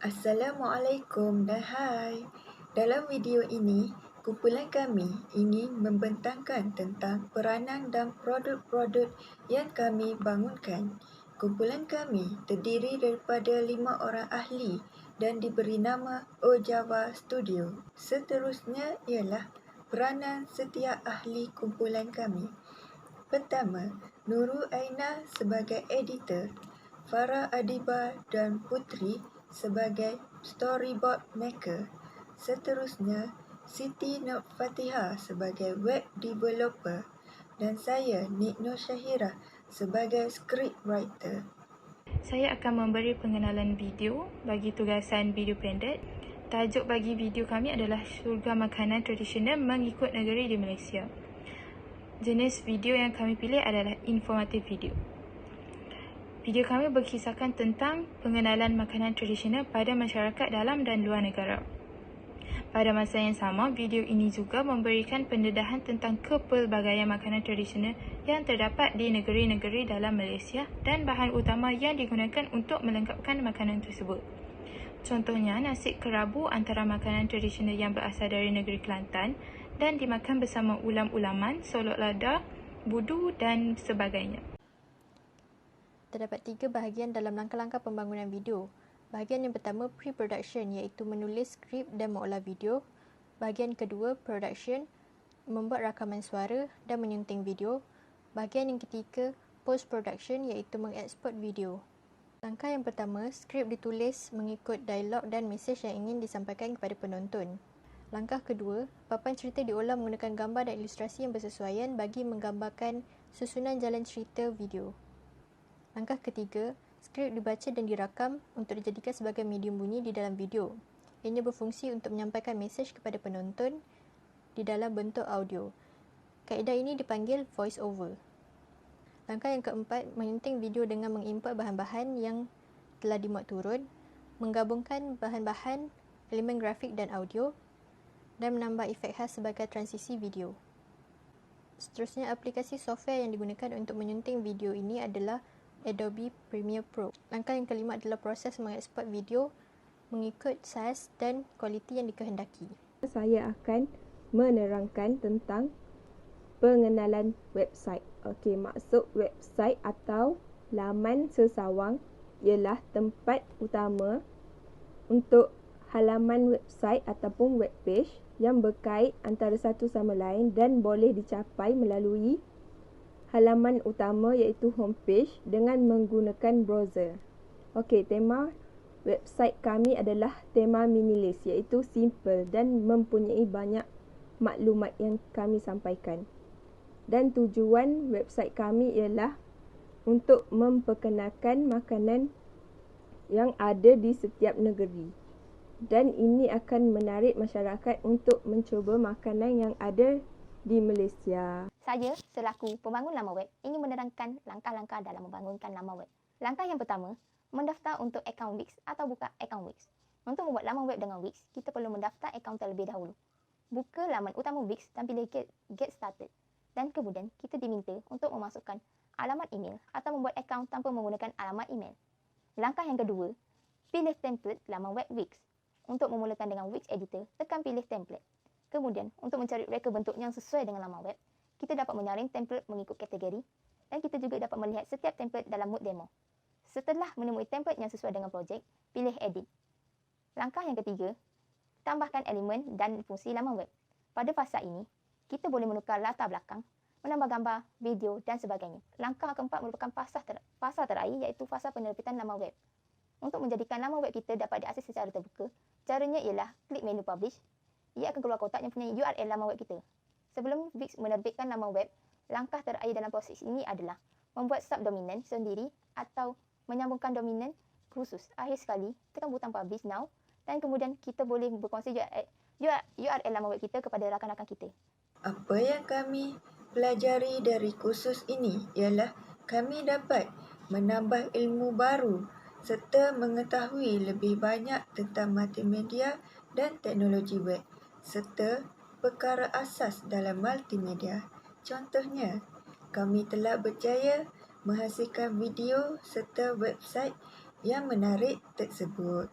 Assalamualaikum dan hai. Dalam video ini, kumpulan kami ingin membentangkan tentang peranan dan produk-produk yang kami bangunkan. Kumpulan kami terdiri daripada 5 orang ahli dan diberi nama Ojawa Studio. Seterusnya ialah peranan setiap ahli kumpulan kami. Pertama, Nurul sebagai editor, FARAH ADIBA dan PUTERI sebagai storyboard maker. Seterusnya, Siti NurFatiha sebagai web developer dan saya, NURSHAHIRAH, sebagai script writer. Saya akan memberi pengenalan video bagi tugasan video pendek. Tajuk bagi video kami adalah Syurga Makanan Tradisional Mengikut Negeri di Malaysia. Jenis video yang kami pilih adalah informatif video. Video kami berkisahkan tentang pengenalan makanan tradisional pada masyarakat dalam dan luar negara. Pada masa yang sama, video ini juga memberikan pendedahan tentang kepelbagaian makanan tradisional yang terdapat di negeri-negeri dalam Malaysia dan bahan utama yang digunakan untuk melengkapkan makanan tersebut. Contohnya, nasi kerabu antara makanan tradisional yang berasal dari negeri Kelantan dan dimakan bersama ulam-ulaman, solok lada, budu dan sebagainya. Terdapat 3 bahagian dalam langkah-langkah pembangunan video. Bahagian yang pertama, pre-production, iaitu menulis skrip dan mengolah video. Bahagian kedua, production, membuat rakaman suara dan menyunting video. Bahagian yang ketiga, post-production, iaitu mengeksport video. Langkah yang pertama, skrip ditulis mengikut dialog dan mesej yang ingin disampaikan kepada penonton. Langkah kedua, papan cerita diolah menggunakan gambar dan ilustrasi yang bersesuaian bagi menggambarkan susunan jalan cerita video. Langkah ketiga, skrip dibaca dan dirakam untuk dijadikan sebagai medium bunyi di dalam video. Ianya berfungsi untuk menyampaikan mesej kepada penonton di dalam bentuk audio. Kaedah ini dipanggil voice over. Langkah yang keempat, menyunting video dengan menginput bahan-bahan yang telah dimuat turun, menggabungkan bahan-bahan, elemen grafik dan audio, dan menambah efek khas sebagai transisi video. Seterusnya, aplikasi software yang digunakan untuk menyunting video ini adalah Adobe Premiere Pro. Langkah yang kelima adalah proses mengeksport video mengikut saiz dan kualiti yang dikehendaki. Saya akan menerangkan tentang pengenalan website. Okey, maksud website atau laman sesawang ialah tempat utama untuk halaman website ataupun web page yang berkait antara satu sama lain dan boleh dicapai melalui halaman utama iaitu homepage dengan menggunakan browser. Okey, tema website kami adalah tema minimalis iaitu simple dan mempunyai banyak maklumat yang kami sampaikan. Dan tujuan website kami ialah untuk memperkenalkan makanan yang ada di setiap negeri. Dan ini akan menarik masyarakat untuk mencuba makanan yang ada di Malaysia. Saya selaku pembangun laman web ingin menerangkan langkah-langkah dalam membangunkan laman web. Langkah yang pertama, mendaftar untuk akaun Wix atau buka akaun Wix. Untuk membuat laman web dengan Wix, kita perlu mendaftar akaun terlebih dahulu. Buka laman utama Wix dan pilih Get Started. Dan kemudian kita diminta untuk memasukkan alamat email atau membuat akaun tanpa menggunakan alamat email. Langkah yang kedua, pilih template laman web Wix. Untuk memulakan dengan Wix Editor, tekan pilih template. Kemudian, untuk mencari reka bentuk yang sesuai dengan laman web, kita dapat menyaring template mengikut kategori dan kita juga dapat melihat setiap template dalam mood demo. Setelah menemui template yang sesuai dengan projek, pilih Edit. Langkah yang ketiga, tambahkan elemen dan fungsi laman web. Pada fasa ini, kita boleh menukar latar belakang, menambah gambar, video dan sebagainya. Langkah keempat merupakan fasa terakhir iaitu fasa penerbitan laman web. Untuk menjadikan laman web kita dapat diakses secara terbuka, caranya ialah klik menu Publish. Ia akan keluar kotak yang mempunyai URL laman web kita. Sebelum Wix menerbitkan laman web, langkah terakhir dalam proses ini adalah membuat subdominan sendiri atau menyambungkan dominan khusus. Akhir sekali, tekan butang Publish Now dan kemudian kita boleh berkongsi URL laman web kita kepada rakan-rakan kita. Apa yang kami pelajari dari kursus ini ialah kami dapat menambah ilmu baru serta mengetahui lebih banyak tentang multimedia dan teknologi web serta perkara asas dalam multimedia. Contohnya, kami telah berjaya menghasilkan video serta website yang menarik tersebut.